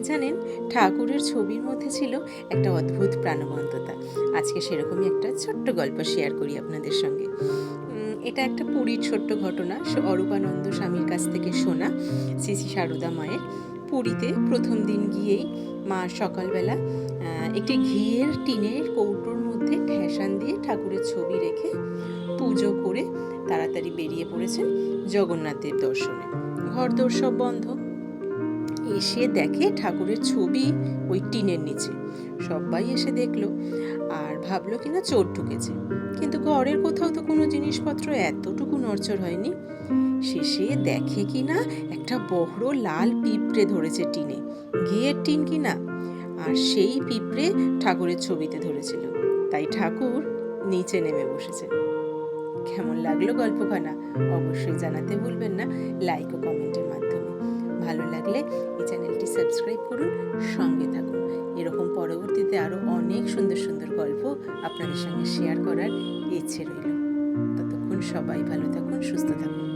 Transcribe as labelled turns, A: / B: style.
A: জানেন, ঠাকুরের ছবির মধ্যে ছিল একটা অদ্ভুত প্রাণবন্ততা। আজকে সেরকমই একটা ছোট্ট গল্প শেয়ার করি আপনাদের সঙ্গে। এটা একটা পুরীর ছোট্ট ঘটনা, অরূপানন্দ স্বামীর কাছ থেকে শোনা। শ্রী শ্রী সারদা মায়ের পুরীতে প্রথম দিন গিয়েই মা সকালবেলা একটি ঘিয়ের টিনের কৌটোর মধ্যে ঠেসান দিয়ে ঠাকুরের ছবি রেখে পুজো করে তাড়াতাড়ি বেরিয়ে পড়েছেন জগন্নাথের দর্শনে। ঘরদোর সব বন্ধ। এসে দেখে ঠাকুরের ছবি ওই টিনের নিচে। সবাই এসে দেখলো আর ভাবলো কিনা চোর ঢুকেছে, কিন্তু ঘরের কোথাও তো কোনো জিনিসপত্র এতটুকু নড়চড় হয়নি। শেষে দেখে কিনা একটা বড় লাল পিঁপড়ে ধরেছে টিনে, ঘিয়ের টিন কিনা, আর সেই পিঁপড়ে ঠাকুরের ছবিতে ধরেছিল। তাই ঠাকুর নিচে নেমে বসেছে। কেমন লাগলো গল্পখানা অবশ্যই জানাতে ভুলবেন না লাইক ও কমেন্টের মাধ্যমে। ভালো লাগলে এই চ্যানেলটি সাবস্ক্রাইব করুন, সঙ্গে থাকুন। এরকম পরবর্তীতে আরও অনেক সুন্দর সুন্দর গল্প আপনাদের সঙ্গে শেয়ার করার ইচ্ছে রইল। ততক্ষণ সবাই ভালো থাকুন, সুস্থ থাকুন।